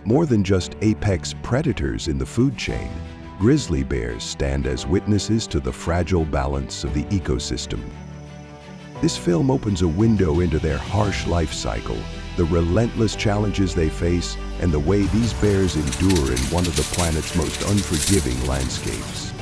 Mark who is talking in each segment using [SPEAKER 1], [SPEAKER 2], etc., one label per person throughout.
[SPEAKER 1] More than just apex predators in the food chain, grizzly bears stand as witnesses to the fragile balance of the ecosystem. This film opens a window into their harsh life cycle, the relentless challenges they face, and the way these bears endure in one of the planet's most unforgiving landscapes.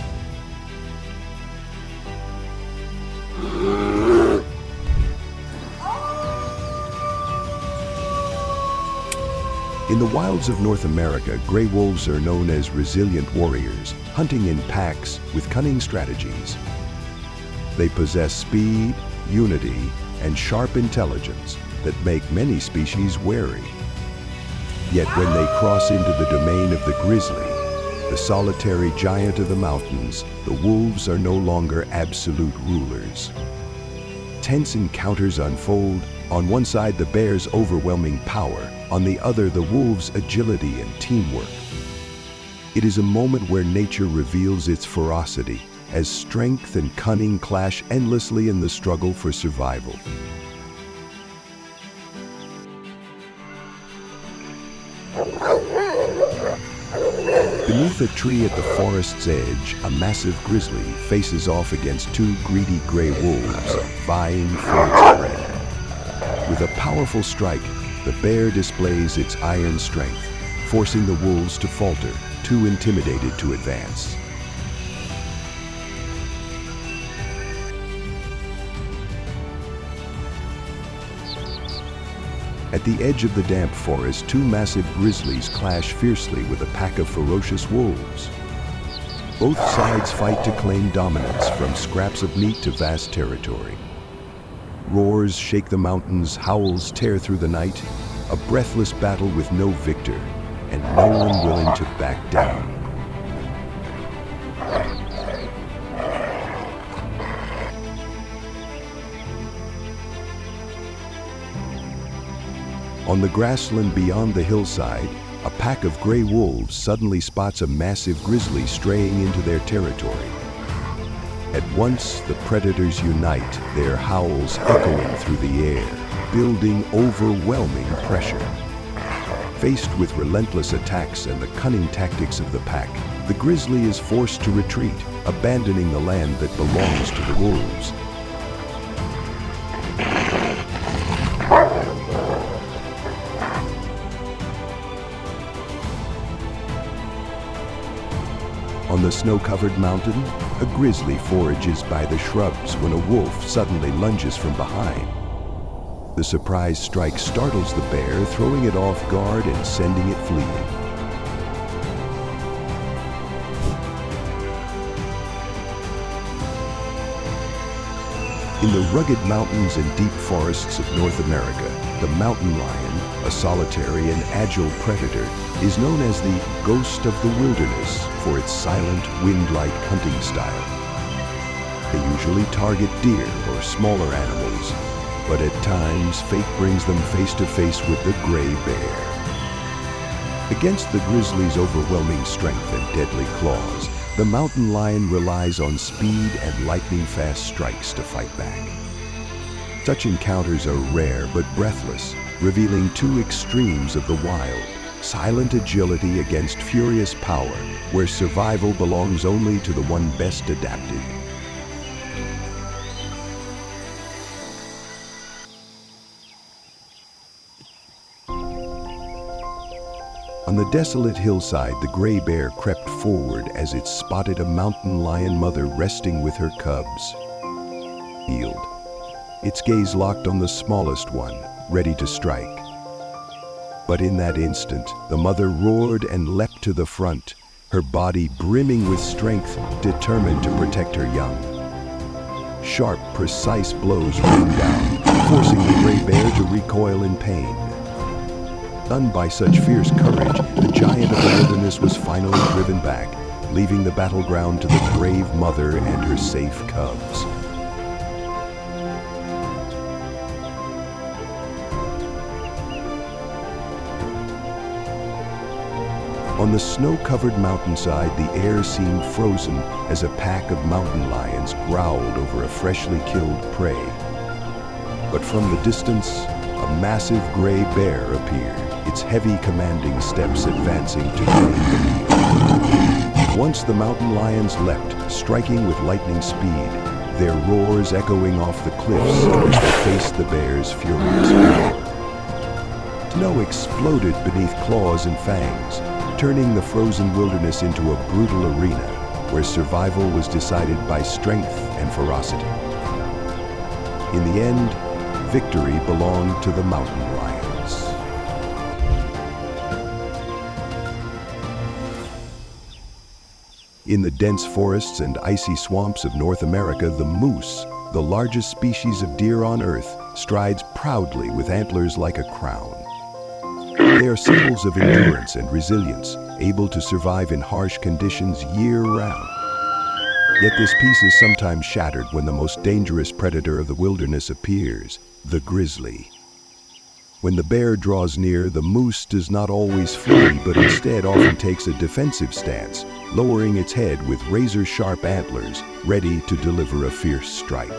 [SPEAKER 1] In the wilds of North America, gray wolves are known as resilient warriors, hunting in packs with cunning strategies. They possess speed, unity, and sharp intelligence that make many species wary. Yet when they cross into the domain of the grizzly, the solitary giant of the mountains, the wolves are no longer absolute rulers. Tense encounters unfold. On one side, the bear's overwhelming power, on the other, the wolves' agility and teamwork. It is a moment where nature reveals its ferocity, as strength and cunning clash endlessly in the struggle for survival. Beneath a tree at the forest's edge, a massive grizzly faces off against two greedy gray wolves, vying for its prey. With a powerful strike, the bear displays its iron strength, forcing the wolves to falter, too intimidated to advance. At the edge of the damp forest, two massive grizzlies clash fiercely with a pack of ferocious wolves. Both sides fight to claim dominance, from scraps of meat to vast territory. Roars shake the mountains, howls tear through the night, a breathless battle with no victor, and no one willing to back down. On the grassland beyond the hillside, a pack of gray wolves suddenly spots a massive grizzly straying into their territory. At once, the predators unite, their howls echoing through the air, building overwhelming pressure. Faced with relentless attacks and the cunning tactics of the pack, the grizzly is forced to retreat, abandoning the land that belongs to the wolves. On the snow-covered mountain, a grizzly forages by the shrubs when a wolf suddenly lunges from behind. The surprise strike startles the bear, throwing it off guard and sending it fleeing. In the rugged mountains and deep forests of North America, the mountain lion, a solitary and agile predator, is known as the ghost of the wilderness for its silent, wind-like hunting style. They usually target deer or smaller animals, but at times fate brings them face to face with the gray bear. Against the grizzly's overwhelming strength and deadly claws, the mountain lion relies on speed and lightning-fast strikes to fight back. Such encounters are rare but breathless, revealing two extremes of the wild: silent agility against furious power, where survival belongs only to the one best adapted. On the desolate hillside, the gray bear crept forward as it spotted a mountain lion mother resting with her cubs. Healed. Its gaze locked on the smallest one, ready to strike. But in that instant, the mother roared and leapt to the front, her body brimming with strength, determined to protect her young. Sharp, precise blows rained down, forcing the gray bear to recoil in pain. Stunned by such fierce courage, the giant of the wilderness was finally driven back, leaving the battleground to the brave mother and her safe cubs. On the snow-covered mountainside, the air seemed frozen as a pack of mountain lions growled over a freshly killed prey. But from the distance, a massive gray bear appeared. its heavy commanding steps advancing to gain the meal. Once the mountain lions leapt, striking with lightning speed, their roars echoing off the cliffs as they faced the bear's furious power. Snow exploded beneath claws and fangs, turning the frozen wilderness into a brutal arena where survival was decided by strength and ferocity. In the end, victory belonged to the mountain lions. In the dense forests and icy swamps of North America, the moose, the largest species of deer on Earth, strides proudly with antlers like a crown. They are symbols of endurance and resilience, able to survive in harsh conditions year-round. Yet this peace is sometimes shattered when the most dangerous predator of the wilderness appears, the grizzly. When the bear draws near, the moose does not always flee, but instead often takes a defensive stance, lowering its head with razor-sharp antlers, ready to deliver a fierce strike.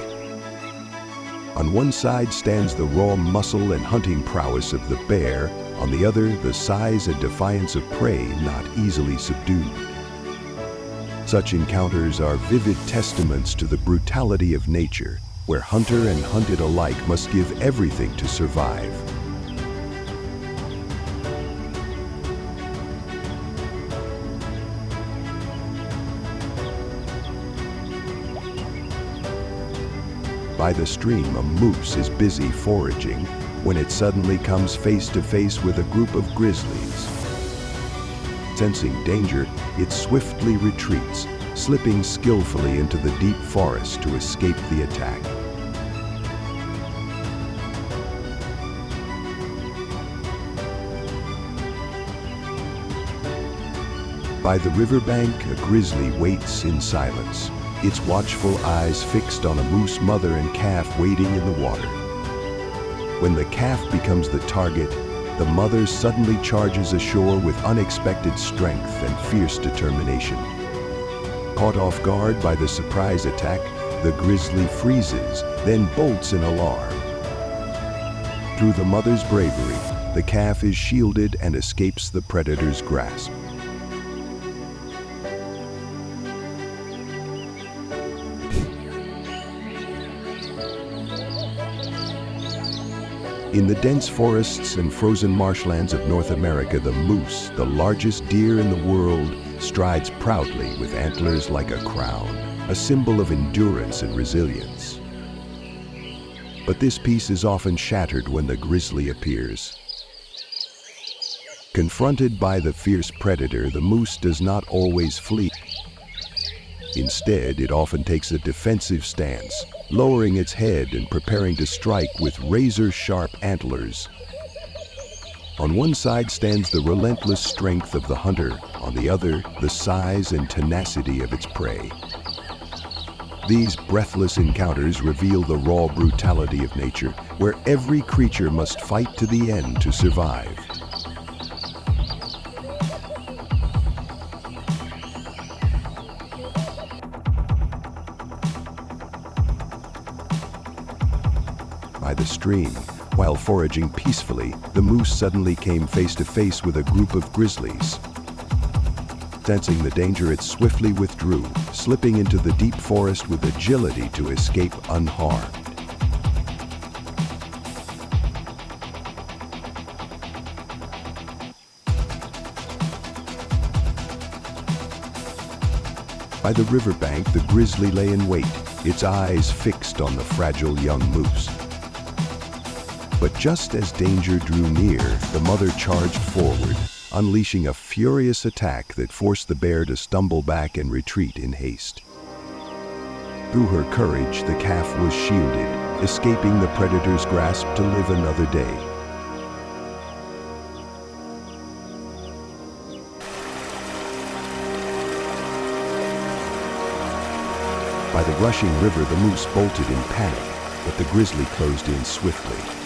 [SPEAKER 1] On one side stands the raw muscle and hunting prowess of the bear, on the other, the size and defiance of prey not easily subdued. Such encounters are vivid testaments to the brutality of nature, where hunter and hunted alike must give everything to survive. By the stream, a moose is busy foraging when it suddenly comes face to face with a group of grizzlies. Sensing danger, it swiftly retreats, slipping skillfully into the deep forest to escape the attack. By the riverbank, a grizzly waits in silence, its watchful eyes fixed on a moose mother and calf wading in the water. When the calf becomes the target, the mother suddenly charges ashore with unexpected strength and fierce determination. Caught off guard by the surprise attack, the grizzly freezes, then bolts in alarm. Through the mother's bravery, the calf is shielded and escapes the predator's grasp. In the dense forests and frozen marshlands of North America, the moose, the largest deer in the world, strides proudly with antlers like a crown, a symbol of endurance and resilience. But this peace is often shattered when the grizzly appears. Confronted by the fierce predator, the moose does not always flee. Instead, it often takes a defensive stance, lowering its head and preparing to strike with razor-sharp antlers. On one side stands the relentless strength of the hunter, on the other, the size and tenacity of its prey. These breathless encounters reveal the raw brutality of nature, where every creature must fight to the end to survive. By the stream, while foraging peacefully, the moose suddenly came face to face with a group of grizzlies. Sensing the danger, it swiftly withdrew, slipping into the deep forest with agility to escape unharmed. By the riverbank, the grizzly lay in wait, its eyes fixed on the fragile young moose. But just as danger drew near, the mother charged forward, unleashing a furious attack that forced the bear to stumble back and retreat in haste. Through her courage, the calf was shielded, escaping the predator's grasp to live another day. By the rushing river, the moose bolted in panic, but the grizzly closed in swiftly.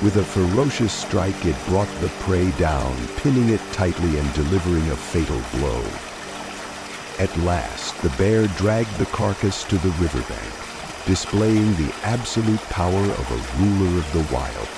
[SPEAKER 1] With a ferocious strike, it brought the prey down, pinning it tightly and delivering a fatal blow. At last, the bear dragged the carcass to the riverbank, displaying the absolute power of a ruler of the wild.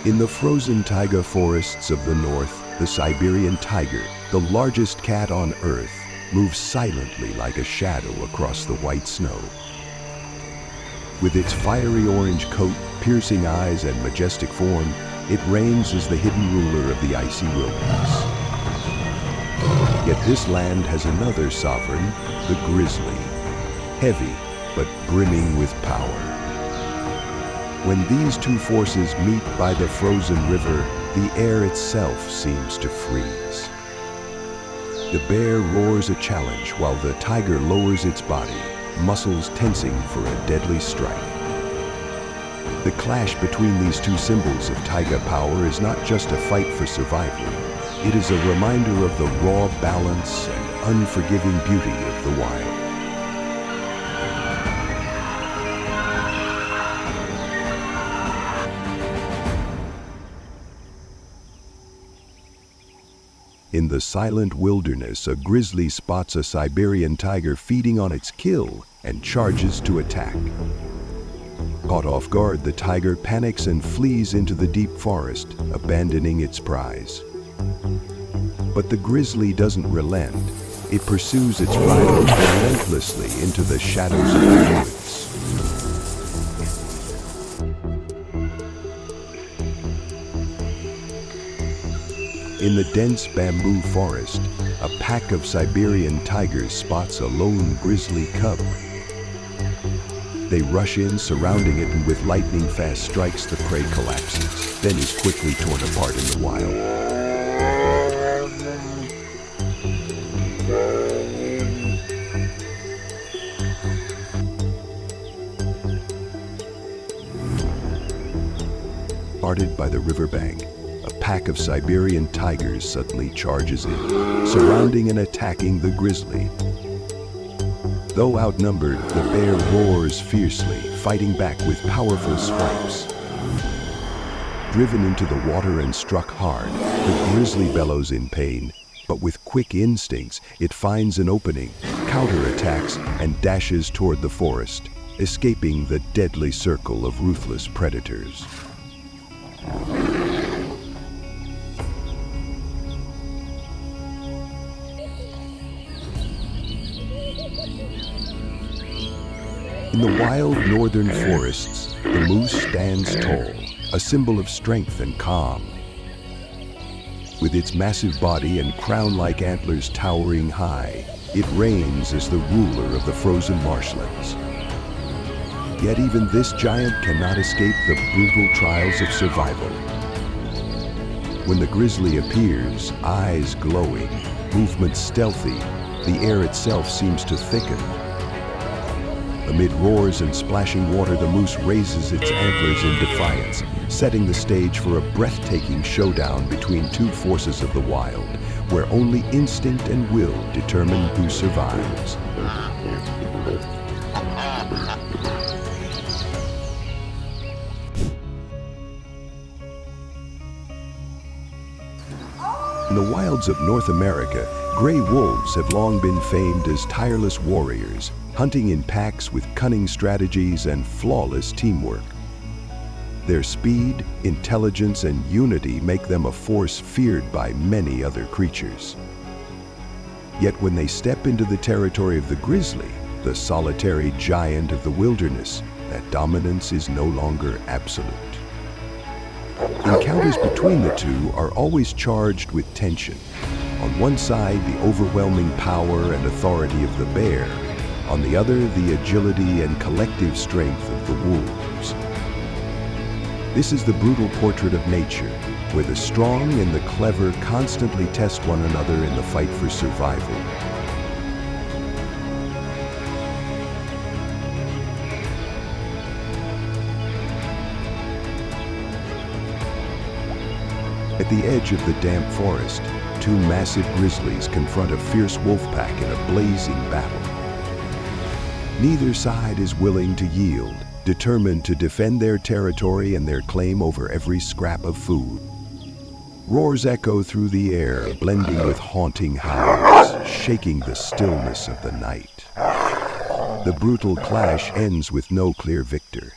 [SPEAKER 1] In the frozen taiga forests of the north, the Siberian tiger, the largest cat on Earth, moves silently like a shadow across the white snow. With its fiery orange coat, piercing eyes, and majestic form, it reigns as the hidden ruler of the icy wilderness. Yet this land has another sovereign, the grizzly, heavy but brimming with power. When these two forces meet by the frozen river, the air itself seems to freeze. The bear roars a challenge while the tiger lowers its body, muscles tensing for a deadly strike. The clash between these two symbols of taiga power is not just a fight for survival. It is a reminder of the raw balance and unforgiving beauty of the wild. In the silent wilderness, a grizzly spots a Siberian tiger feeding on its kill and charges to attack. Caught off guard, the tiger panics and flees into the deep forest, abandoning its prize. But the grizzly doesn't relent. It pursues its rider relentlessly into the shadows of the woods. In the dense bamboo forest, a pack of Siberian tigers spots a lone grizzly cub. They rush in, surrounding it, and with lightning-fast strikes, the prey collapses, then is quickly torn apart in the wild. Guarded by the riverbank, a pack of Siberian tigers suddenly charges in, surrounding and attacking the grizzly. Though outnumbered, the bear roars fiercely, fighting back with powerful swipes. Driven into the water and struck hard, the grizzly bellows in pain, but with quick instincts, it finds an opening, counterattacks, and dashes toward the forest, escaping the deadly circle of ruthless predators. In the wild northern forests, the moose stands tall, a symbol of strength and calm. With its massive body and crown-like antlers towering high, it reigns as the ruler of the frozen marshlands. Yet even this giant cannot escape the brutal trials of survival. When the grizzly appears, eyes glowing, movements stealthy, the air itself seems to thicken. Amid roars and splashing water, the moose raises its antlers in defiance, setting the stage for a breathtaking showdown between two forces of the wild, where only instinct and will determine who survives. In the wilds of North America, gray wolves have long been famed as tireless warriors, hunting in packs with cunning strategies and flawless teamwork. Their speed, intelligence, and unity make them a force feared by many other creatures. Yet when they step into the territory of the grizzly, the solitary giant of the wilderness, that dominance is no longer absolute. Encounters between the two are always charged with tension. On one side, the overwhelming power and authority of the bear. On the other, the agility and collective strength of the wolves. This is the brutal portrait of nature, where the strong and the clever constantly test one another in the fight for survival. At the edge of the damp forest, two massive grizzlies confront a fierce wolf pack in a blazing battle. Neither side is willing to yield, determined to defend their territory and their claim over every scrap of food. Roars echo through the air, blending with haunting howls, shaking the stillness of the night. The brutal clash ends with no clear victor.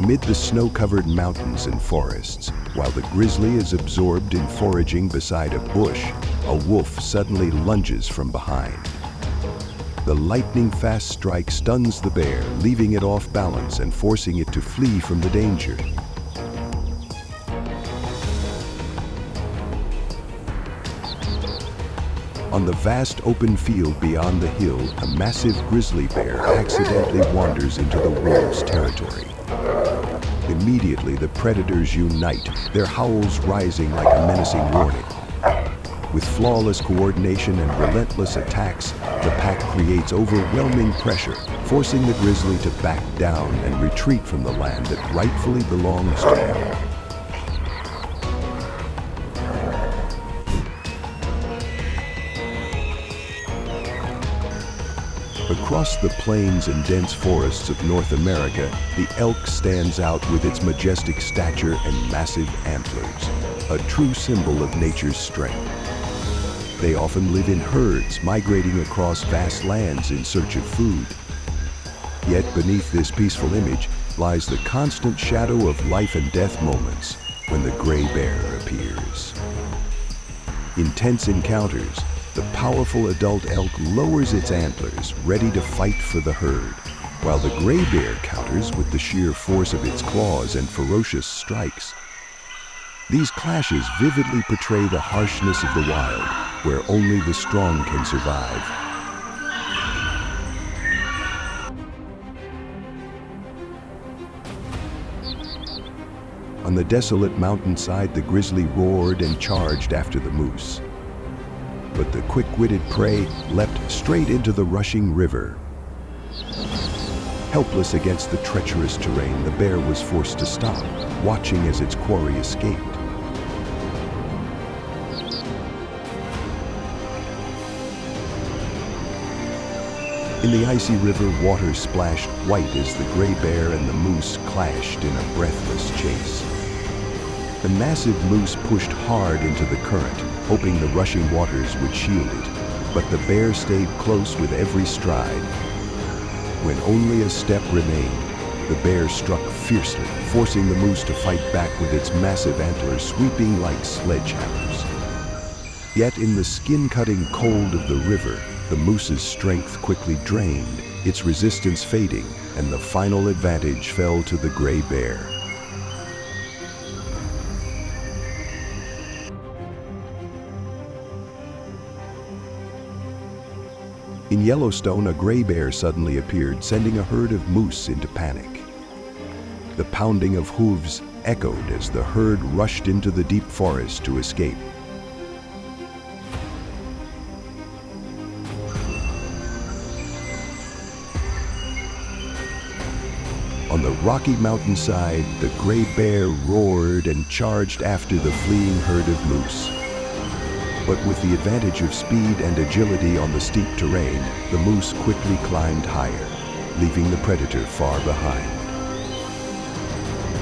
[SPEAKER 1] amid the snow-covered mountains and forests. While the grizzly is absorbed in foraging beside a bush, a wolf suddenly lunges from behind. The lightning-fast strike stuns the bear, leaving it off balance and forcing it to flee from the danger. On the vast open field beyond the hill, a massive grizzly bear accidentally wanders into the wolves' territory. Immediately, the predators unite, their howls rising like a menacing warning. With flawless coordination and relentless attacks, the pack creates overwhelming pressure, forcing the grizzly to back down and retreat from the land that rightfully belongs to him. Across the plains and dense forests of North America, the elk stands out with its majestic stature and massive antlers, a true symbol of nature's strength. They often live in herds, migrating across vast lands in search of food. Yet beneath this peaceful image lies the constant shadow of life and death moments when the gray bear appears. Intense encounters, the powerful adult elk lowers its antlers, ready to fight for the herd, while the gray bear counters with the sheer force of its claws and ferocious strikes. These clashes vividly portray the harshness of the wild, where only the strong can survive. On the desolate mountainside, the grizzly roared and charged after the moose. But the quick-witted prey leapt straight into the rushing river. Helpless against the treacherous terrain, the bear was forced to stop, watching as its quarry escaped. In the icy river, water splashed white as the gray bear and the moose clashed in a breathless chase. The massive moose pushed hard into the current, hoping the rushing waters would shield it, but the bear stayed close with every stride. When only a step remained, the bear struck fiercely, forcing the moose to fight back with its massive antlers sweeping like sledgehammers. Yet in the skin-cutting cold of the river, the moose's strength quickly drained, its resistance fading, and the final advantage fell to the gray bear. In Yellowstone, a gray bear suddenly appeared, sending a herd of moose into panic. The pounding of hooves echoed as the herd rushed into the deep forest to escape. On the rocky mountainside, the gray bear roared and charged after the fleeing herd of moose. But with the advantage of speed and agility on the steep terrain, the moose quickly climbed higher, leaving the predator far behind.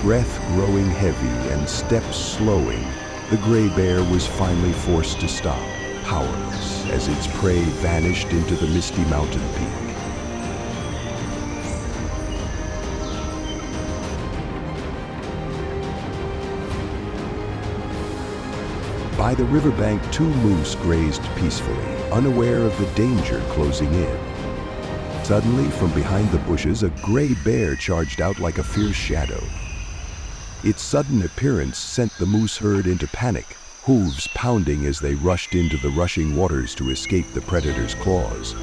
[SPEAKER 1] Breath growing heavy and steps slowing, the gray bear was finally forced to stop, powerless, as its prey vanished into the misty mountain peak. By the riverbank, two moose grazed peacefully, unaware of the danger closing in. Suddenly, from behind the bushes, a gray bear charged out like a fierce shadow. Its sudden appearance sent the moose herd into panic, hooves pounding as they rushed into the rushing waters to escape the predator's claws.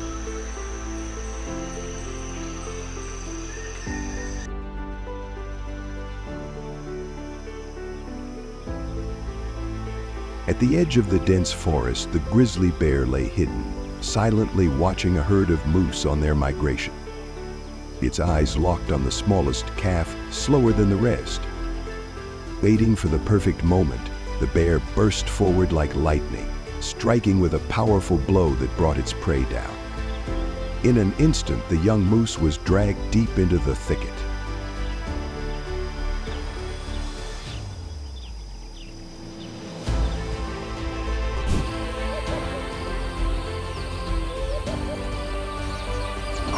[SPEAKER 1] At the edge of the dense forest, the grizzly bear lay hidden, silently watching a herd of moose on their migration. Its eyes locked on the smallest calf, slower than the rest. Waiting for the perfect moment, the bear burst forward like lightning, striking with a powerful blow that brought its prey down. In an instant, the young moose was dragged deep into the thicket.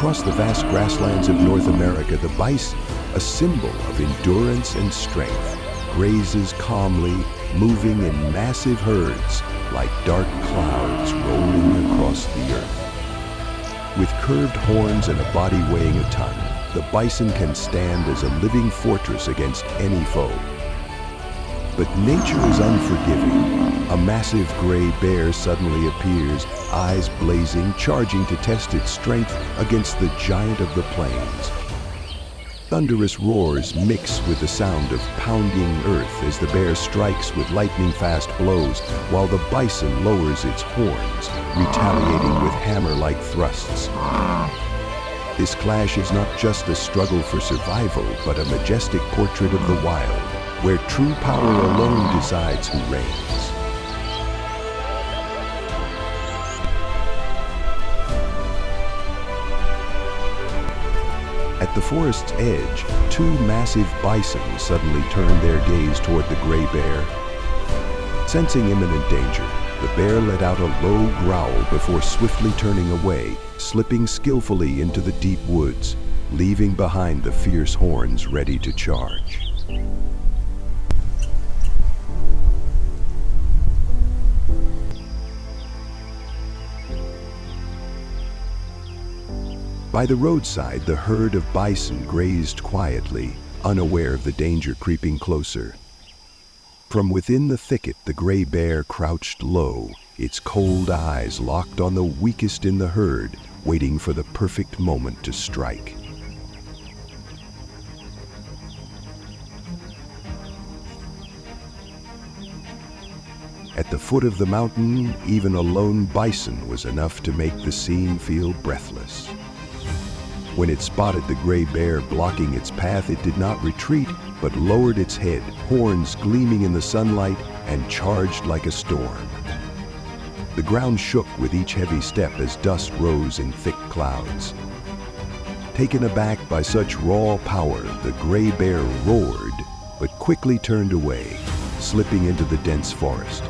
[SPEAKER 1] Across the vast grasslands of North America, the bison, a symbol of endurance and strength, grazes calmly, moving in massive herds like dark clouds rolling across the earth. With curved horns and a body weighing a ton, the bison can stand as a living fortress against any foe. But nature is unforgiving. A massive gray bear suddenly appears, eyes blazing, charging to test its strength against the giant of the plains. Thunderous roars mix with the sound of pounding earth as the bear strikes with lightning-fast blows, while the bison lowers its horns, retaliating with hammer-like thrusts. This clash is not just a struggle for survival, but a majestic portrait of the wild, where true power alone decides who reigns. At the forest's edge, two massive bison suddenly turn their gaze toward the gray bear. Sensing imminent danger, the bear let out a low growl before swiftly turning away, slipping skillfully into the deep woods, leaving behind the fierce horns ready to charge. By the roadside, the herd of bison grazed quietly, unaware of the danger creeping closer. From within the thicket, the gray bear crouched low, its cold eyes locked on the weakest in the herd, waiting for the perfect moment to strike. At the foot of the mountain, even a lone bison was enough to make the scene feel breathless. When it spotted the gray bear blocking its path, it did not retreat, but lowered its head, horns gleaming in the sunlight, and charged like a storm. The ground shook with each heavy step as dust rose in thick clouds. Taken aback by such raw power, the gray bear roared, but quickly turned away, slipping into the dense forest.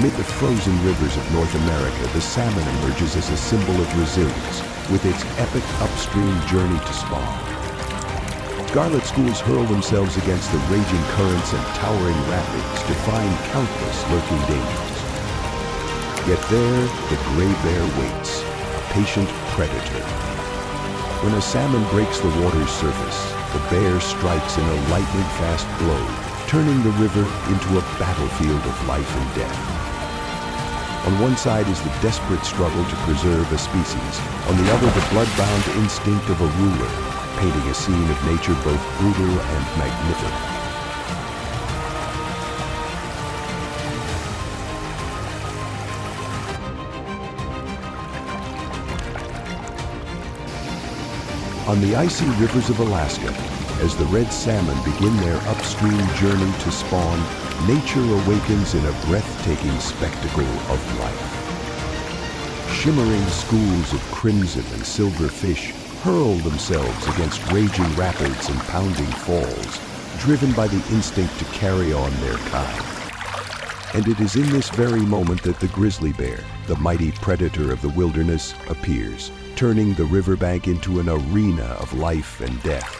[SPEAKER 1] Amid the frozen rivers of North America, the salmon emerges as a symbol of resilience, with its epic upstream journey to spawn. Scarlet schools hurl themselves against the raging currents and towering rapids, defying countless lurking dangers. Yet there, the gray bear waits, a patient predator. When a salmon breaks the water's surface, the bear strikes in a lightning-fast blow, turning the river into a battlefield of life and death. On one side is the desperate struggle to preserve a species, on the other the blood-bound instinct of a ruler, painting a scene of nature both brutal and magnificent. On the icy rivers of Alaska, as the red salmon begin their upstream journey to spawn, nature awakens in a breathtaking spectacle of life. Shimmering schools of crimson and silver fish hurl themselves against raging rapids and pounding falls, driven by the instinct to carry on their kind. And it is in this very moment that the grizzly bear, the mighty predator of the wilderness, appears, turning the riverbank into an arena of life and death.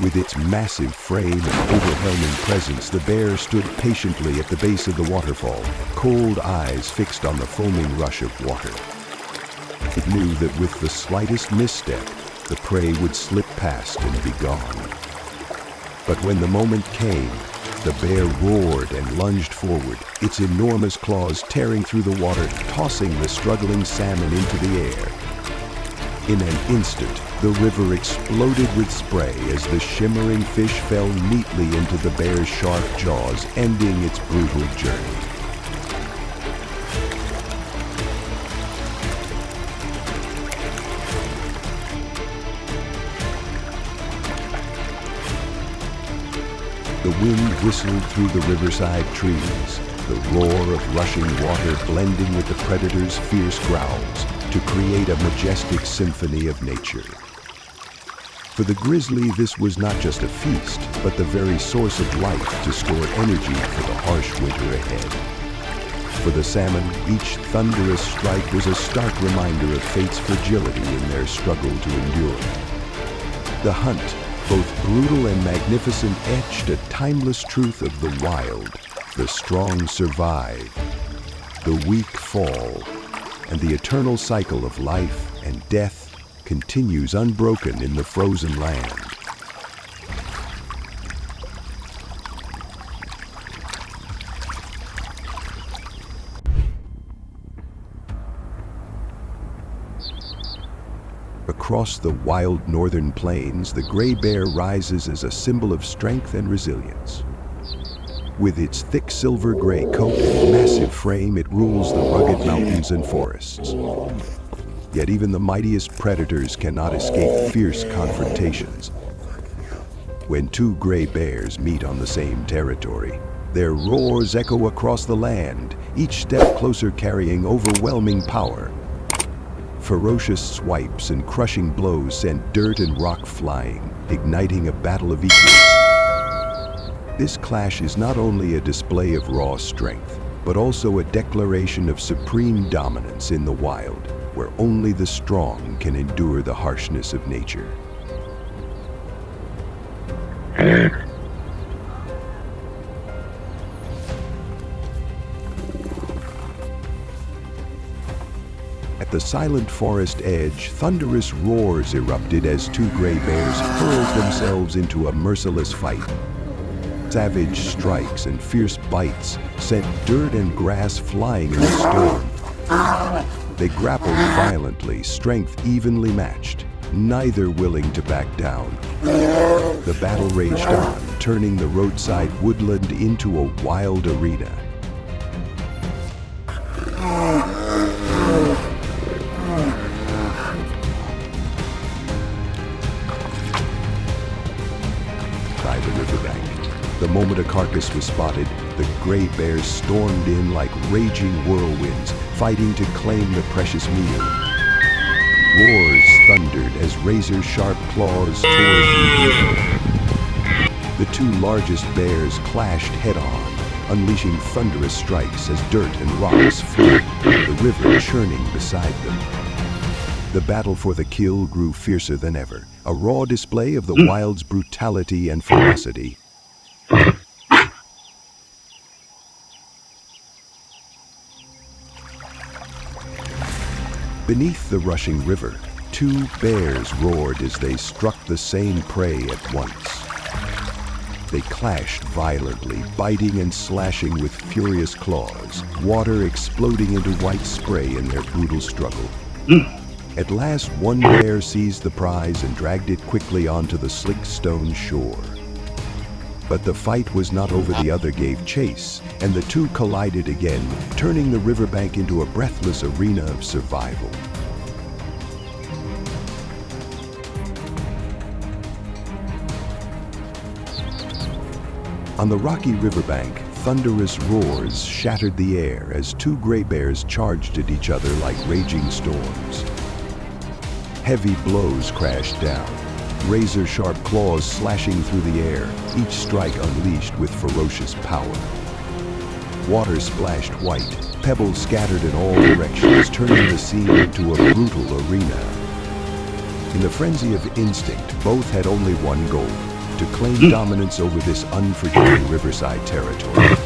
[SPEAKER 1] With its massive frame and overwhelming presence, the bear stood patiently at the base of the waterfall, cold eyes fixed on the foaming rush of water. It knew that with the slightest misstep, the prey would slip past and be gone. But when the moment came, the bear roared and lunged forward, its enormous claws tearing through the water, tossing the struggling salmon into the air. In an instant, the river exploded with spray as the shimmering fish fell neatly into the bear's sharp jaws, ending its brutal journey. The wind whistled through the riverside trees, the roar of rushing water blending with the predator's fierce growls to create a majestic symphony of nature. For the grizzly, this was not just a feast, but the very source of life to store energy for the harsh winter ahead. For the salmon, each thunderous strike was a stark reminder of fate's fragility in their struggle to endure. The hunt, both brutal and magnificent, etched a timeless truth of the wild. The strong survive, the weak fall, and the eternal cycle of life and death continues unbroken in the frozen land. Across the wild northern plains, the gray bear rises as a symbol of strength and resilience. With its thick silver-gray coat and massive frame, it rules the rugged mountains and forests. Yet even the mightiest predators cannot escape fierce confrontations. When two gray bears meet on the same territory, their roars echo across the land, each step closer carrying overwhelming power. Ferocious swipes and crushing blows send dirt and rock flying, igniting a battle of equals. This clash is not only a display of raw strength, but also a declaration of supreme dominance in the wild, where only the strong can endure the harshness of nature. At the silent forest edge, thunderous roars erupted as two gray bears hurled themselves into a merciless fight. Savage strikes and fierce bites sent dirt and grass flying in a storm. They grappled violently, strength evenly matched, neither willing to back down. The battle raged on, turning the roadside woodland into a wild arena. By the riverbank, the moment a carcass was spotted, the gray bears stormed in like raging whirlwinds, fighting to claim the precious meal. Roars thundered as razor-sharp claws tore through the air. The two largest bears clashed head-on, unleashing thunderous strikes as dirt and rocks flew, the river churning beside them. The battle for the kill grew fiercer than ever, a raw display of the wild's brutality and ferocity. Beneath the rushing river, two bears roared as they struck the same prey at once. They clashed violently, biting and slashing with furious claws, water exploding into white spray in their brutal struggle. At last, one bear seized the prize and dragged it quickly onto the slick stone shore. But the fight was not over. The other gave chase, and the two collided again, turning the riverbank into a breathless arena of survival. On the rocky riverbank, thunderous roars shattered the air as two gray bears charged at each other like raging storms. Heavy blows crashed down, razor-sharp claws slashing through the air, each strike unleashed with ferocious power. Water splashed white, pebbles scattered in all directions, turning the scene into a brutal arena. In the frenzy of instinct, both had only one goal: to claim dominance over this unforgiving riverside territory.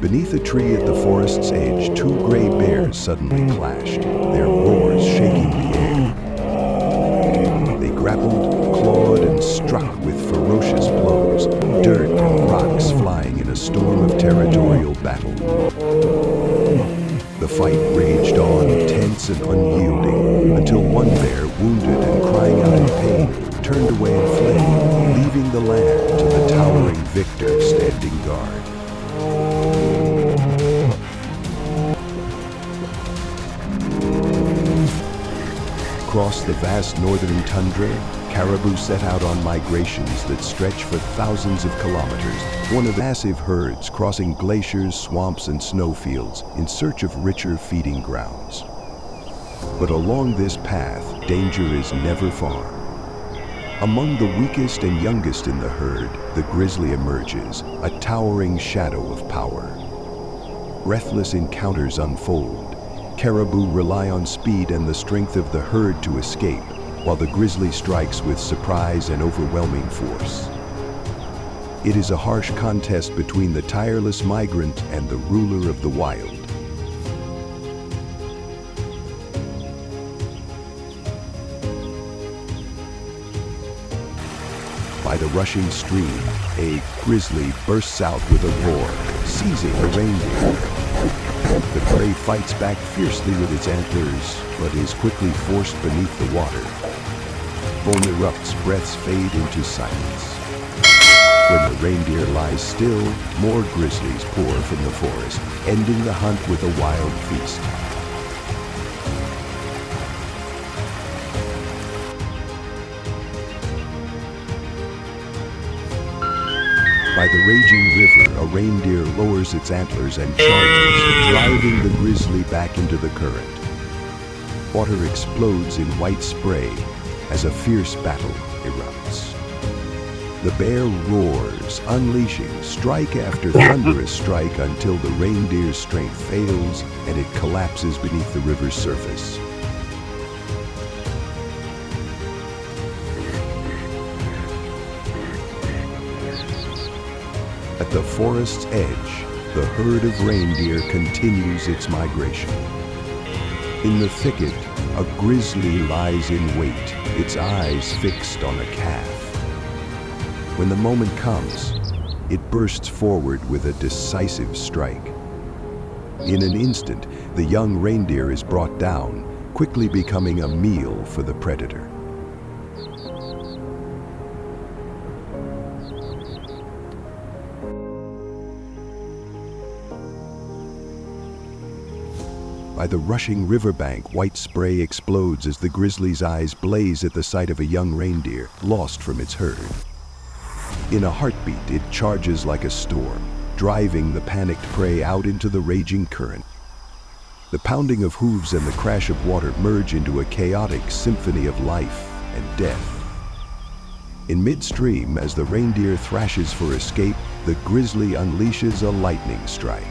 [SPEAKER 1] Beneath a tree at the forest's edge, two gray bears suddenly clashed, their roars shaking the air. They grappled, clawed, and struck with ferocious blows, dirt and rocks flying in a storm of territorial battle. The fight raged on, tense and unyielding, until one bear, wounded and crying out in pain, turned away and fled, leaving the land to the towering victor standing guard. Across the vast northern tundra, caribou set out on migrations that stretch for thousands of kilometers, one of massive herds crossing glaciers, swamps, and snowfields in search of richer feeding grounds. But along this path, danger is never far. Among the weakest and youngest in the herd, the grizzly emerges, a towering shadow of power. Breathless encounters unfold. Caribou rely on speed and the strength of the herd to escape, while the grizzly strikes with surprise and overwhelming force. It is a harsh contest between the tireless migrant and the ruler of the wild. By the rushing stream, a grizzly bursts out with a roar, seizing a reindeer. The prey fights back fiercely with its antlers, but is quickly forced beneath the water. Foam erupts, breaths fade into silence. When the reindeer lies still, more grizzlies pour from the forest, ending the hunt with a wild feast. By the raging river, a reindeer lowers its antlers and charges, driving the grizzly back into the current. Water explodes in white spray as a fierce battle erupts. The bear roars, unleashing strike after thunderous strike until the reindeer's strength fails and it collapses beneath the river's surface. At the forest's edge, the herd of reindeer continues its migration. In the thicket, a grizzly lies in wait, its eyes fixed on a calf. When the moment comes, it bursts forward with a decisive strike. In an instant, the young reindeer is brought down, quickly becoming a meal for the predator. By the rushing riverbank, white spray explodes as the grizzly's eyes blaze at the sight of a young reindeer lost from its herd. In a heartbeat, it charges like a storm, driving the panicked prey out into the raging current. The pounding of hooves and the crash of water merge into a chaotic symphony of life and death. In midstream, as the reindeer thrashes for escape, the grizzly unleashes a lightning strike.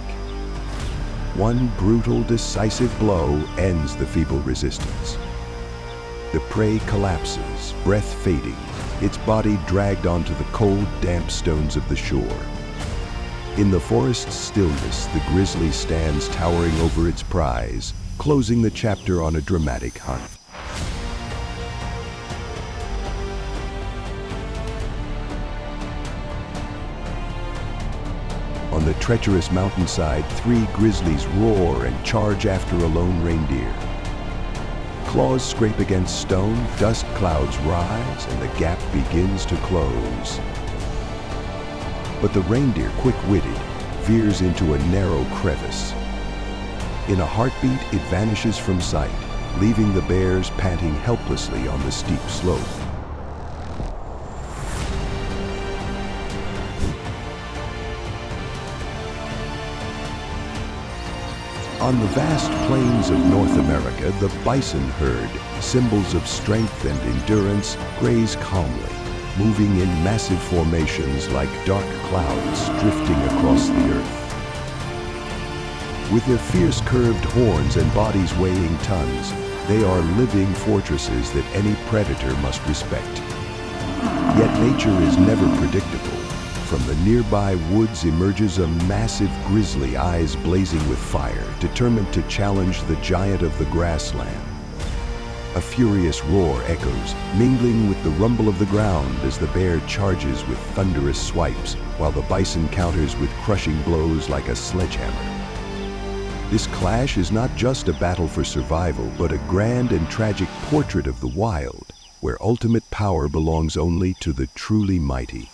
[SPEAKER 1] One brutal, decisive blow ends the feeble resistance. The prey collapses, breath fading, its body dragged onto the cold, damp stones of the shore. In the forest's stillness, the grizzly stands towering over its prize, closing the chapter on a dramatic hunt. On the treacherous mountainside, 3 grizzlies roar and charge after a lone reindeer. Claws scrape against stone, dust clouds rise, and the gap begins to close. But the reindeer, quick-witted, veers into a narrow crevice. In a heartbeat, it vanishes from sight, leaving the bears panting helplessly on the steep slope. On the vast plains of North America, the bison herd, symbols of strength and endurance, graze calmly, moving in massive formations like dark clouds drifting across the earth. With their fierce curved horns and bodies weighing tons, they are living fortresses that any predator must respect. Yet nature is never predictable. From the nearby woods emerges a massive grizzly, eyes blazing with fire, determined to challenge the giant of the grassland. A furious roar echoes, mingling with the rumble of the ground as the bear charges with thunderous swipes, while the bison counters with crushing blows like a sledgehammer. This clash is not just a battle for survival, but a grand and tragic portrait of the wild, where ultimate power belongs only to the truly mighty.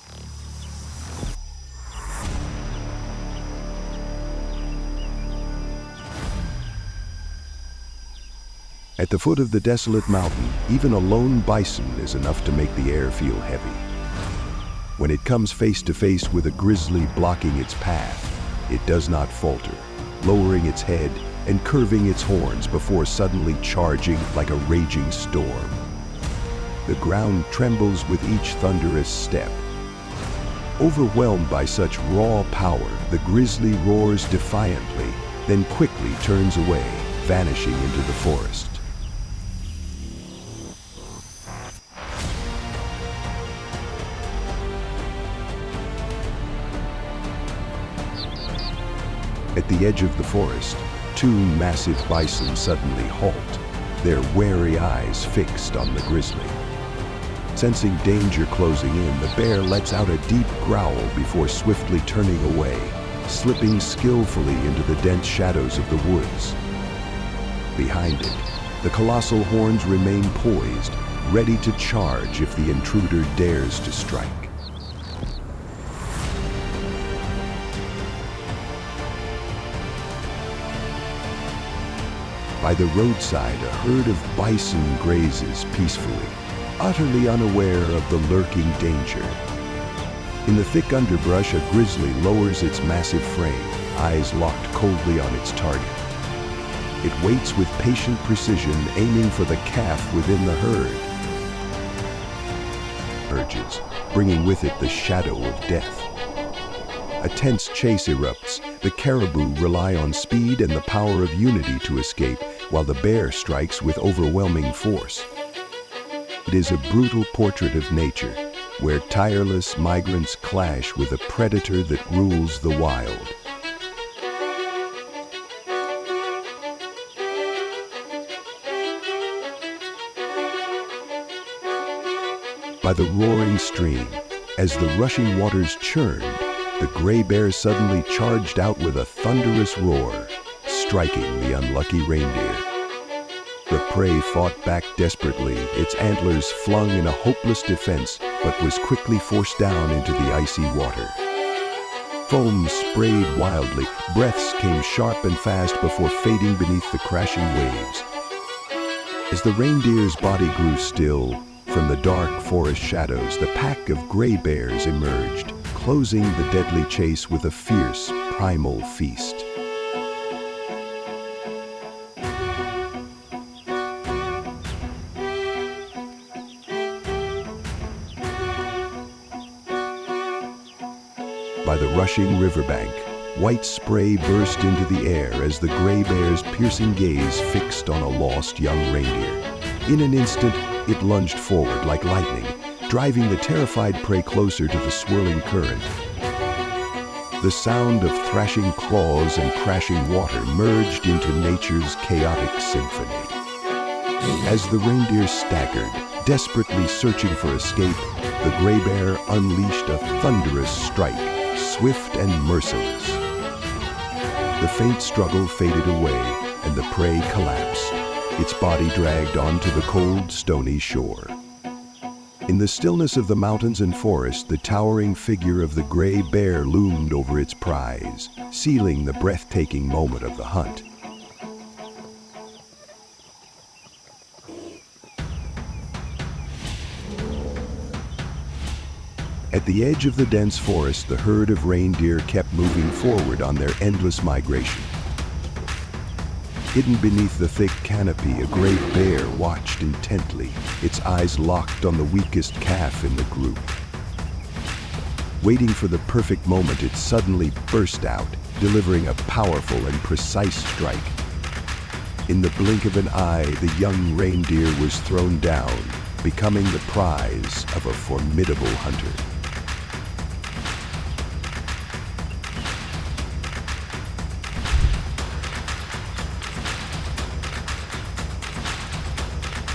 [SPEAKER 1] At the foot of the desolate mountain, even a lone bison is enough to make the air feel heavy. When it comes face to face with a grizzly blocking its path, it does not falter, lowering its head and curving its horns before suddenly charging like a raging storm. The ground trembles with each thunderous step. Overwhelmed by such raw power, the grizzly roars defiantly, then quickly turns away, vanishing into the forest. At the edge of the forest, two massive bison suddenly halt, their wary eyes fixed on the grizzly. Sensing danger closing in, the bear lets out a deep growl before swiftly turning away, slipping skillfully into the dense shadows of the woods. Behind it, the colossal horns remain poised, ready to charge if the intruder dares to strike. By the roadside, a herd of bison grazes peacefully, utterly unaware of the lurking danger. In the thick underbrush, a grizzly lowers its massive frame, eyes locked coldly on its target. It waits with patient precision, aiming for the calf within the herd. Urges, bringing with it the shadow of death. A tense chase erupts. The caribou rely on speed and the power of unity to escape, while the bear strikes with overwhelming force. It is a brutal portrait of nature, where tireless migrants clash with a predator that rules the wild. By the roaring stream, as the rushing waters churned, the gray bear suddenly charged out with a thunderous roar, striking the unlucky reindeer. The prey fought back desperately, its antlers flung in a hopeless defense, but was quickly forced down into the icy water. Foam sprayed wildly, breaths came sharp and fast before fading beneath the crashing waves. As the reindeer's body grew still, from the dark forest shadows, the pack of gray bears emerged, closing the deadly chase with a fierce, primal feast. By the rushing riverbank, white spray burst into the air as the gray bear's piercing gaze fixed on a lost young reindeer. In an instant, it lunged forward like lightning, driving the terrified prey closer to the swirling current. The sound of thrashing claws and crashing water merged into nature's chaotic symphony. As the reindeer staggered, desperately searching for escape, the gray bear unleashed a thunderous strike, swift and merciless. The faint struggle faded away, and the prey collapsed, its body dragged onto the cold, stony shore. In the stillness of the mountains and forest, the towering figure of the gray bear loomed over its prize, sealing the breathtaking moment of the hunt. At the edge of the dense forest, the herd of reindeer kept moving forward on their endless migration. Hidden beneath the thick canopy, a great bear watched intently, its eyes locked on the weakest calf in the group. Waiting for the perfect moment, it suddenly burst out, delivering a powerful and precise strike. In the blink of an eye, the young reindeer was thrown down, becoming the prize of a formidable hunter.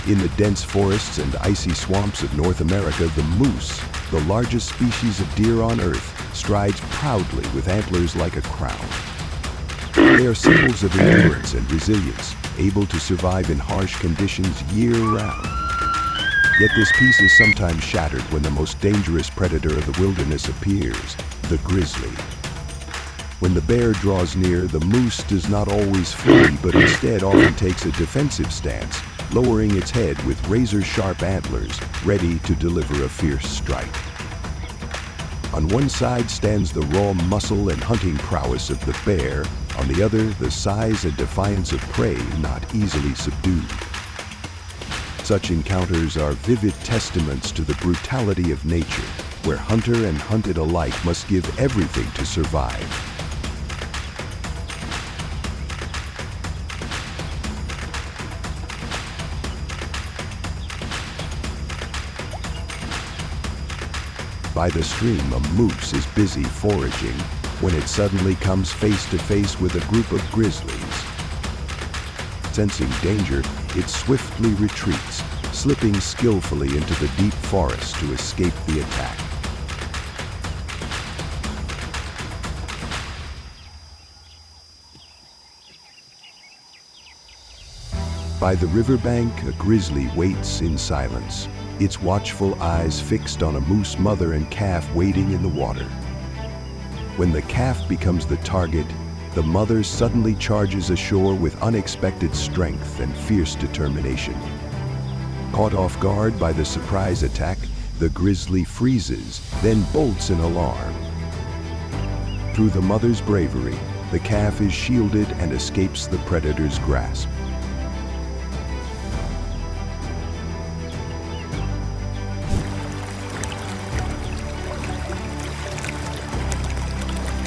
[SPEAKER 1] In the dense forests and icy swamps of North America, the moose, the largest species of deer on Earth, strides proudly with antlers like a crown. They are symbols of endurance and resilience, able to survive in harsh conditions year-round. Yet this peace is sometimes shattered when the most dangerous predator of the wilderness appears, the grizzly. When the bear draws near, the moose does not always flee, but instead often takes a defensive stance, lowering its head with razor-sharp antlers, ready to deliver a fierce strike. On one side stands the raw muscle and hunting prowess of the bear, on the other, the size and defiance of prey not easily subdued. Such encounters are vivid testaments to the brutality of nature, where hunter and hunted alike must give everything to survive. By the stream, a moose is busy foraging when it suddenly comes face to face with a group of grizzlies. Sensing danger, it swiftly retreats, slipping skillfully into the deep forest to escape the attack. By the riverbank, a grizzly waits in silence, its watchful eyes fixed on a moose mother and calf wading in the water. When the calf becomes the target, the mother suddenly charges ashore with unexpected strength and fierce determination. Caught off guard by the surprise attack, the grizzly freezes, then bolts in alarm. Through the mother's bravery, the calf is shielded and escapes the predator's grasp.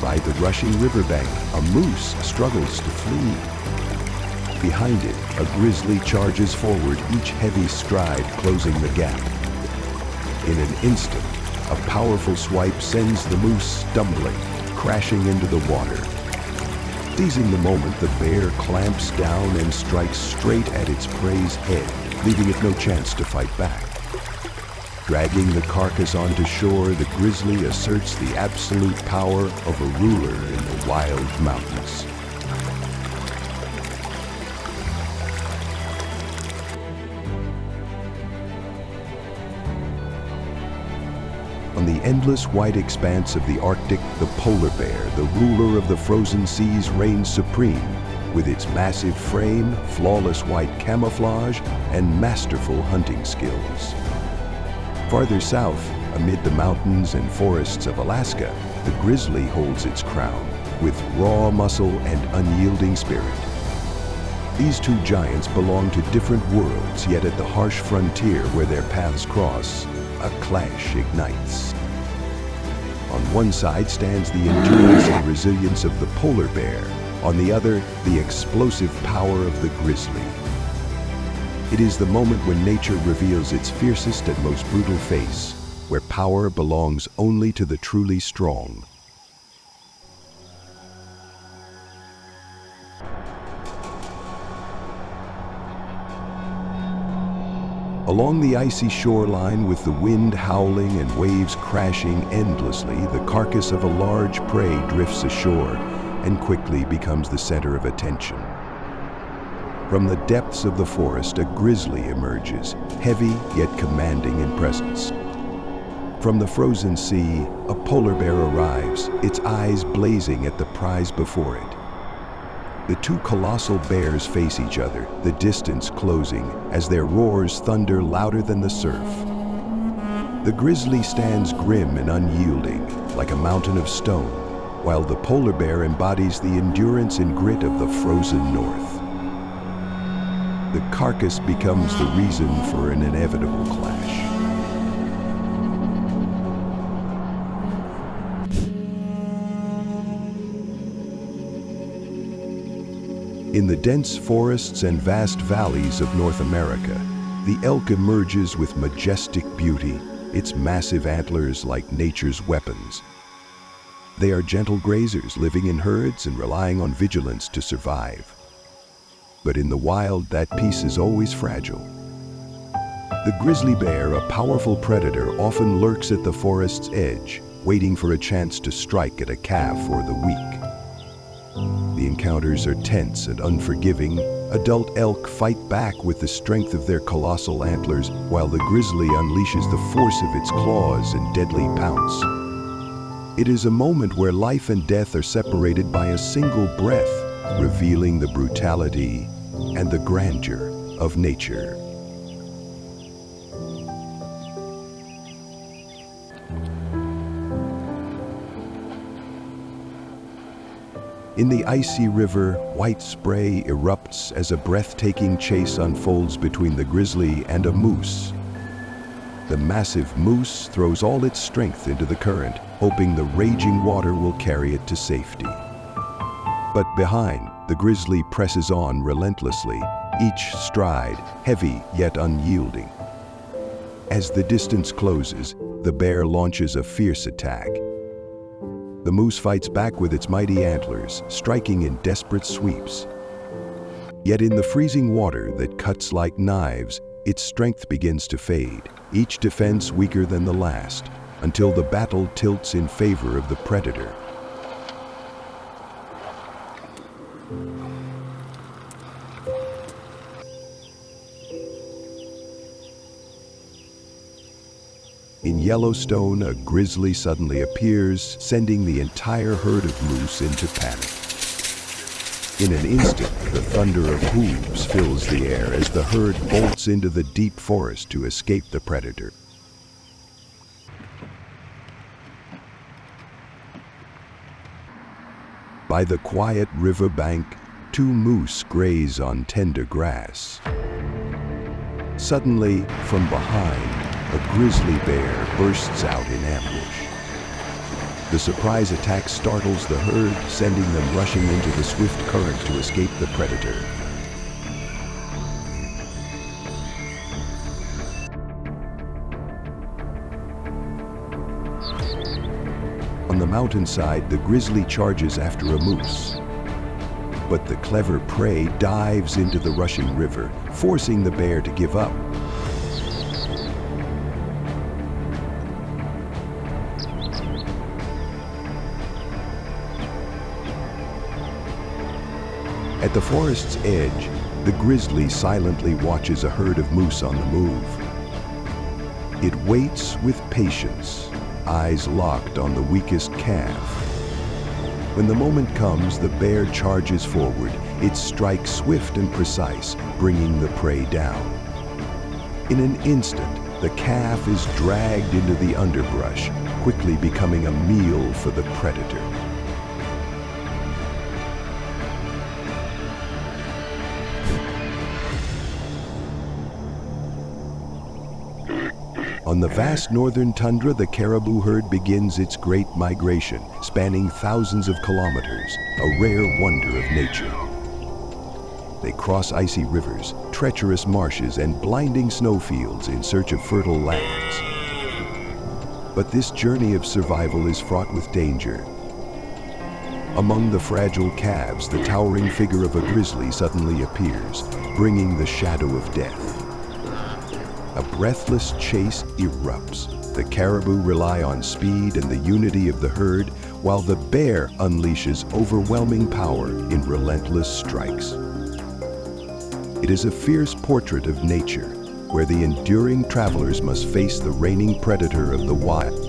[SPEAKER 1] By the rushing riverbank, a moose struggles to flee. Behind it, a grizzly charges forward, each heavy stride closing the gap. In an instant, a powerful swipe sends the moose stumbling, crashing into the water. Seizing the moment, the bear clamps down and strikes straight at its prey's head, leaving it no chance to fight back. Dragging the carcass onto shore, the grizzly asserts the absolute power of a ruler in the wild mountains. On the endless white expanse of the Arctic, the polar bear, the ruler of the frozen seas, reigns supreme, with its massive frame, flawless white camouflage, and masterful hunting skills. Farther south, amid the mountains and forests of Alaska, the grizzly holds its crown, with raw muscle and unyielding spirit. These two giants belong to different worlds, yet at the harsh frontier where their paths cross, a clash ignites. On one side stands the endurance and resilience of the polar bear, on the other, the explosive power of the grizzly. It is the moment when nature reveals its fiercest and most brutal face, where power belongs only to the truly strong. Along the icy shoreline, with the wind howling and waves crashing endlessly, the carcass of a large prey drifts ashore and quickly becomes the center of attention. From the depths of the forest, a grizzly emerges, heavy yet commanding in presence. From the frozen sea, a polar bear arrives, its eyes blazing at the prize before it. The two colossal bears face each other, the distance closing, as their roars thunder louder than the surf. The grizzly stands grim and unyielding, like a mountain of stone, while the polar bear embodies the endurance and grit of the frozen north. The carcass becomes the reason for an inevitable clash. In the dense forests and vast valleys of North America, the elk emerges with majestic beauty, its massive antlers like nature's weapons. They are gentle grazers living in herds and relying on vigilance to survive. But in the wild, that peace is always fragile. The grizzly bear, a powerful predator, often lurks at the forest's edge, waiting for a chance to strike at a calf or the weak. The encounters are tense and unforgiving. Adult elk fight back with the strength of their colossal antlers, while the grizzly unleashes the force of its claws and deadly pounce. It is a moment where life and death are separated by a single breath, revealing the brutality and the grandeur of nature. In the icy river, white spray erupts as a breathtaking chase unfolds between the grizzly and a moose. The massive moose throws all its strength into the current, hoping the raging water will carry it to safety. But behind, the grizzly presses on relentlessly, each stride heavy yet unyielding. As the distance closes, the bear launches a fierce attack. The moose fights back with its mighty antlers, striking in desperate sweeps. Yet in the freezing water that cuts like knives, its strength begins to fade, each defense weaker than the last, until the battle tilts in favor of the predator. In Yellowstone, a grizzly suddenly appears, sending the entire herd of moose into panic. In an instant, the thunder of hooves fills the air as the herd bolts into the deep forest to escape the predator. By the quiet riverbank, two moose graze on tender grass. Suddenly, from behind, a grizzly bear bursts out in ambush. The surprise attack startles the herd, sending them rushing into the swift current to escape the predator. On the mountainside, the grizzly charges after a moose. But the clever prey dives into the rushing river, forcing the bear to give up. At the forest's edge, the grizzly silently watches a herd of moose on the move. It waits with patience, eyes locked on the weakest calf. When the moment comes, the bear charges forward, its strike swift and precise, bringing the prey down. In an instant, the calf is dragged into the underbrush, quickly becoming a meal for the predator. On the vast northern tundra, the caribou herd begins its great migration, spanning thousands of kilometers, a rare wonder of nature. They cross icy rivers, treacherous marshes, and blinding snowfields in search of fertile lands. But this journey of survival is fraught with danger. Among the fragile calves, the towering figure of a grizzly suddenly appears, bringing the shadow of death. A breathless chase erupts. The caribou rely on speed and the unity of the herd, while the bear unleashes overwhelming power in relentless strikes. It is a fierce portrait of nature, where the enduring travelers must face the reigning predator of the wild.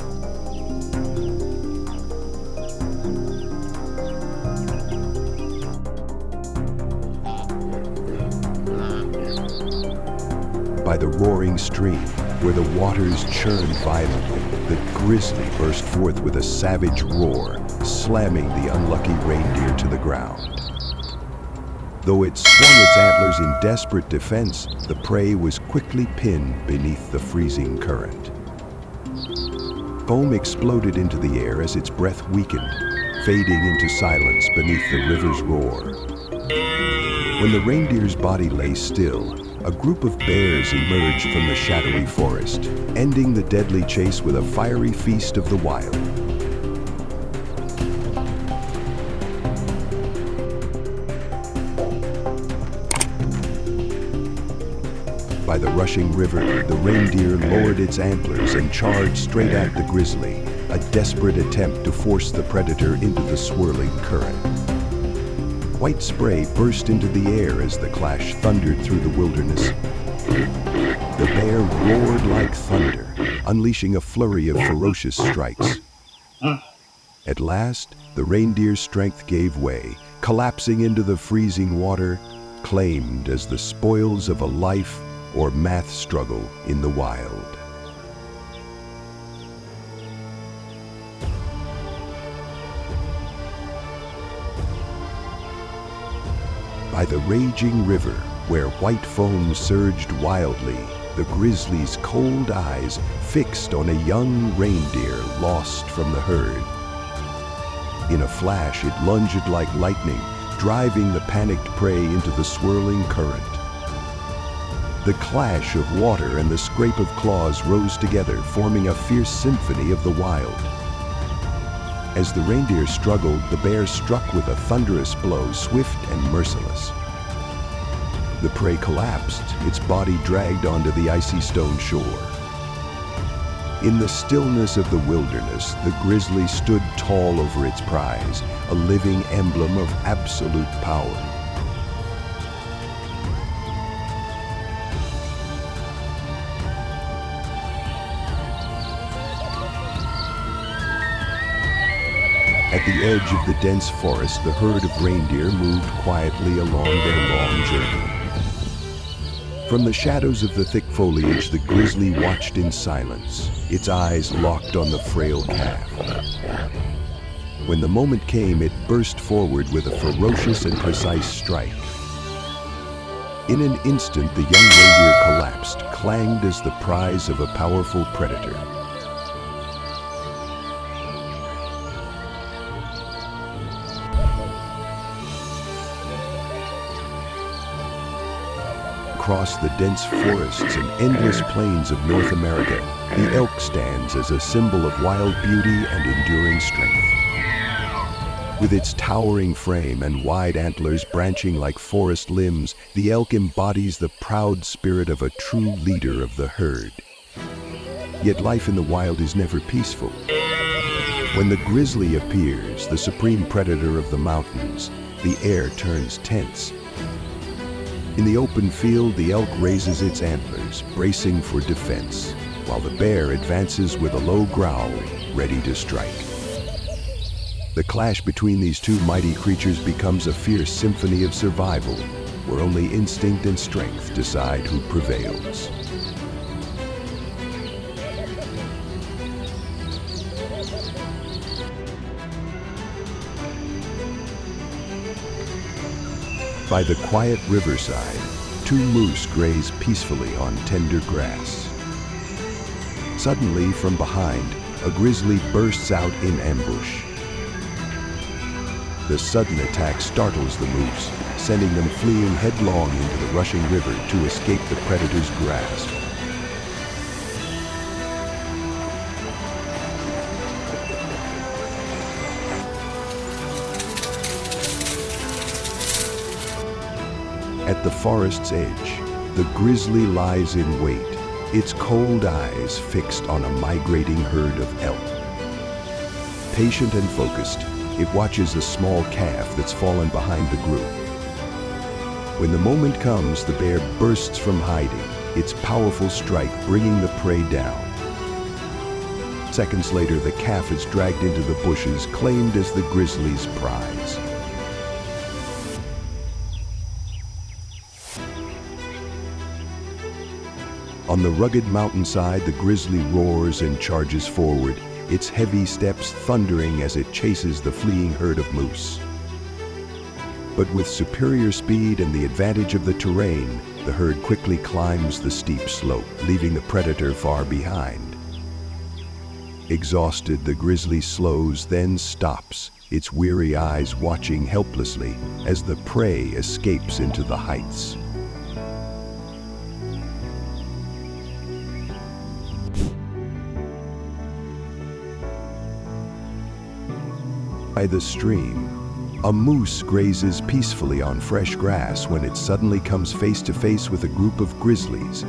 [SPEAKER 1] By the roaring stream, where the waters churn violently, the grizzly burst forth with a savage roar, slamming the unlucky reindeer to the ground. Though it swung its antlers in desperate defense, the prey was quickly pinned beneath the freezing current. Foam exploded into the air as its breath weakened, fading into silence beneath the river's roar. When the reindeer's body lay still, a group of bears emerged from the shadowy forest, ending the deadly chase with a fiery feast of the wild. By the rushing river, the reindeer lowered its antlers and charged straight at the grizzly, a desperate attempt to force the predator into the swirling current. White spray burst into the air as the clash thundered through the wilderness. The bear roared like thunder, unleashing a flurry of ferocious strikes. At last, the reindeer's strength gave way, collapsing into the freezing water, claimed as the spoils of a life or math struggle in the wild. By the raging river, where white foam surged wildly, the grizzly's cold eyes fixed on a young reindeer lost from the herd. In a flash, it lunged like lightning, driving the panicked prey into the swirling current. The clash of water and the scrape of claws rose together, forming a fierce symphony of the wild. As the reindeer struggled, the bear struck with a thunderous blow, swift and merciless. The prey collapsed, its body dragged onto the icy stone shore. In the stillness of the wilderness, the grizzly stood tall over its prize, a living emblem of absolute power. At the edge of the dense forest, the herd of reindeer moved quietly along their long journey. From the shadows of the thick foliage, the grizzly watched in silence, its eyes locked on the frail calf. When the moment came, it burst forward with a ferocious and precise strike. In an instant, the young reindeer collapsed, clanged as the prize of a powerful predator. Across the dense forests and endless plains of North America, the elk stands as a symbol of wild beauty and enduring strength. With its towering frame and wide antlers branching like forest limbs, the elk embodies the proud spirit of a true leader of the herd. Yet life in the wild is never peaceful. When the grizzly appears, the supreme predator of the mountains, the air turns tense. In the open field, the elk raises its antlers, bracing for defense, while the bear advances with a low growl, ready to strike. The clash between these two mighty creatures becomes a fierce symphony of survival, where only instinct and strength decide who prevails. By the quiet riverside, two moose graze peacefully on tender grass. Suddenly, from behind, a grizzly bursts out in ambush. The sudden attack startles the moose, sending them fleeing headlong into the rushing river to escape the predator's grasp. At the forest's edge, the grizzly lies in wait, its cold eyes fixed on a migrating herd of elk. Patient and focused, it watches a small calf that's fallen behind the group. When the moment comes, the bear bursts from hiding, its powerful strike bringing the prey down. Seconds later, the calf is dragged into the bushes, claimed as the grizzly's prize. On the rugged mountainside, the grizzly roars and charges forward, its heavy steps thundering as it chases the fleeing herd of moose. But with superior speed and the advantage of the terrain, the herd quickly climbs the steep slope, leaving the predator far behind. Exhausted, the grizzly slows, then stops, its weary eyes watching helplessly as the prey escapes into the heights. By the stream, a moose grazes peacefully on fresh grass when it suddenly comes face to face with a group of grizzlies.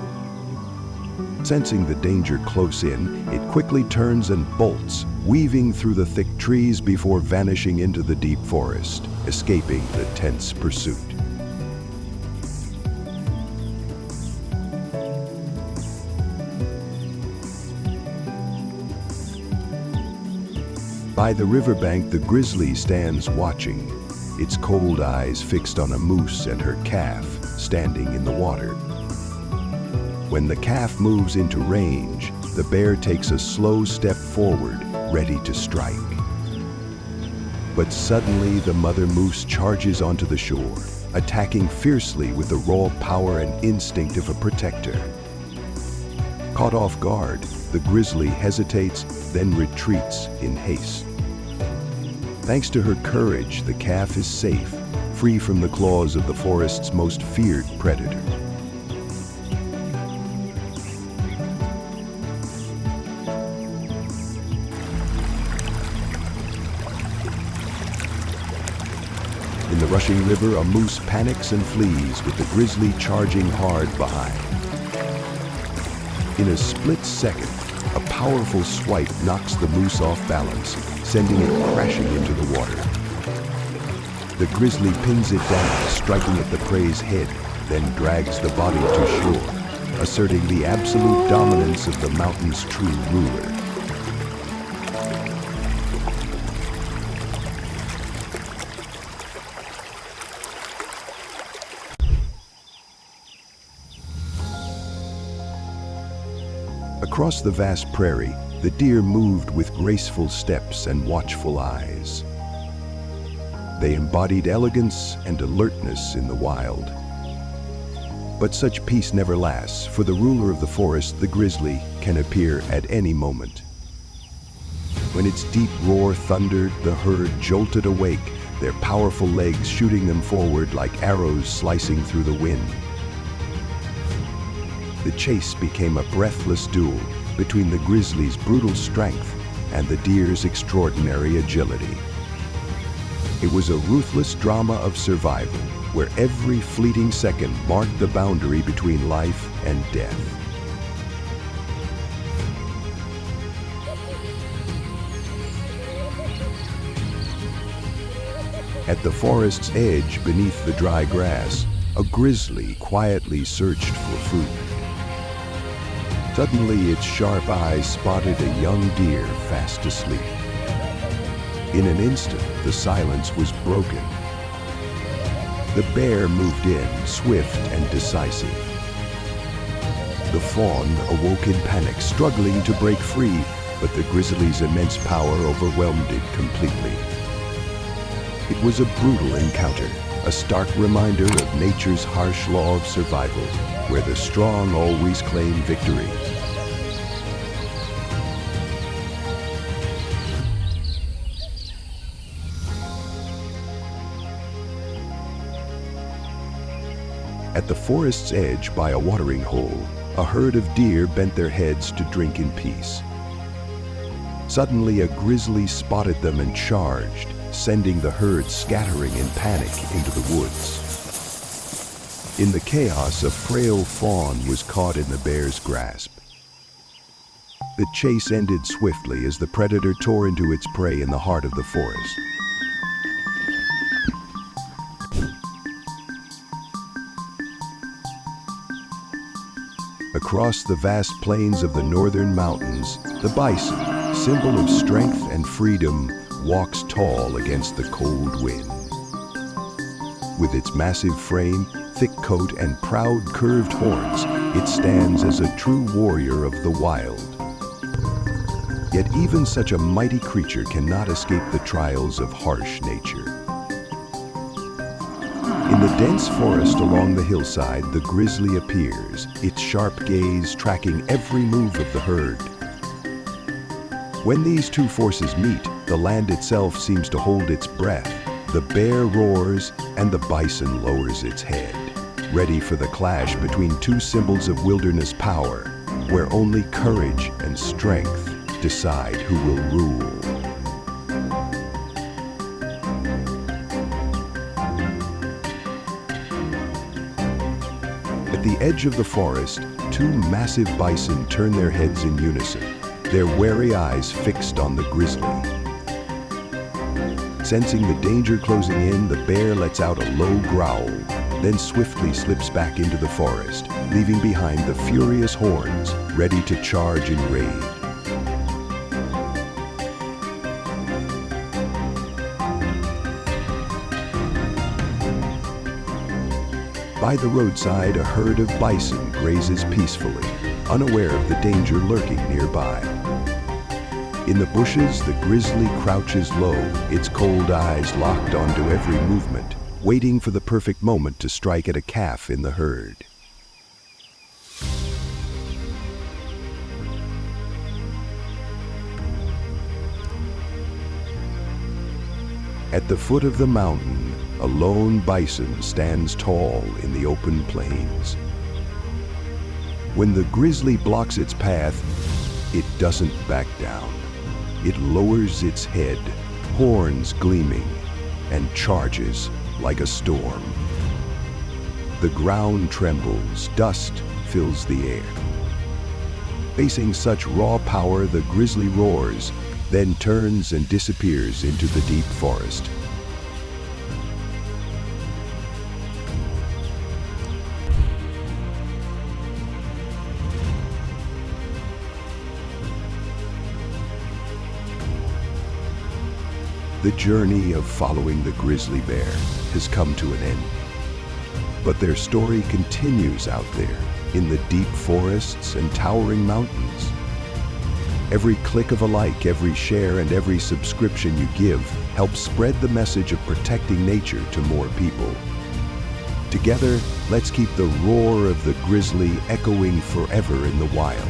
[SPEAKER 1] Sensing the danger close in, it quickly turns and bolts, weaving through the thick trees before vanishing into the deep forest, escaping the tense pursuit. By the riverbank, the grizzly stands watching, its cold eyes fixed on a moose and her calf standing in the water. When the calf moves into range, the bear takes a slow step forward, ready to strike. But suddenly the mother moose charges onto the shore, attacking fiercely with the raw power and instinct of a protector. Caught off guard, the grizzly hesitates, then retreats in haste. Thanks to her courage, the calf is safe, free from the claws of the forest's most feared predator. In the rushing river, a moose panics and flees, with the grizzly charging hard behind. In a split second, a powerful swipe knocks the moose off balance, sending it crashing into the water. The grizzly pins it down, striking at the prey's head, then drags the body to shore, asserting the absolute dominance of the mountain's true ruler. Across the vast prairie, the deer moved with graceful steps and watchful eyes. They embodied elegance and alertness in the wild. But such peace never lasts, for the ruler of the forest, the grizzly, can appear at any moment. When its deep roar thundered, the herd jolted awake, their powerful legs shooting them forward like arrows slicing through the wind. The chase became a breathless duel between the grizzly's brutal strength and the deer's extraordinary agility. It was a ruthless drama of survival, where every fleeting second marked the boundary between life and death. At the forest's edge, beneath the dry grass, a grizzly quietly searched for food. Suddenly, its sharp eyes spotted a young deer fast asleep. In an instant, the silence was broken. The bear moved in, swift and decisive. The fawn awoke in panic, struggling to break free, but the grizzly's immense power overwhelmed it completely. It was a brutal encounter, a stark reminder of nature's harsh law of survival, where the strong always claim victory. At the forest's edge by a watering hole, a herd of deer bent their heads to drink in peace. Suddenly, a grizzly spotted them and charged, sending the herd scattering in panic into the woods. In the chaos, a frail fawn was caught in the bear's grasp. The chase ended swiftly as the predator tore into its prey in the heart of the forest. Across the vast plains of the northern mountains, the bison, symbol of strength and freedom, walks tall against the cold wind. With its massive frame, thick coat, and proud curved horns, it stands as a true warrior of the wild. Yet even such a mighty creature cannot escape the trials of harsh nature. In the dense forest along the hillside, the grizzly appears, its sharp gaze tracking every move of the herd. When these two forces meet, the land itself seems to hold its breath. The bear roars and the bison lowers its head, ready for the clash between two symbols of wilderness power, where only courage and strength decide who will rule. At the edge of the forest, two massive bison turn their heads in unison, their wary eyes fixed on the grizzly. Sensing the danger closing in, the bear lets out a low growl, then swiftly slips back into the forest, leaving behind the furious horns, ready to charge in rage. By the roadside, a herd of bison grazes peacefully, unaware of the danger lurking nearby. In the bushes, the grizzly crouches low, its cold eyes locked onto every movement, waiting for the perfect moment to strike at a calf in the herd. At the foot of the mountain, a lone bison stands tall in the open plains. When the grizzly blocks its path, it doesn't back down. It lowers its head, horns gleaming, and charges like a storm. The ground trembles, dust fills the air. Facing such raw power, the grizzly roars, then turns and disappears into the deep forest. The journey of following the grizzly bear has come to an end. But their story continues out there in the deep forests and towering mountains. Every click of a like, every share, and every subscription you give helps spread the message of protecting nature to more people. Together, let's keep the roar of the grizzly echoing forever in the wild.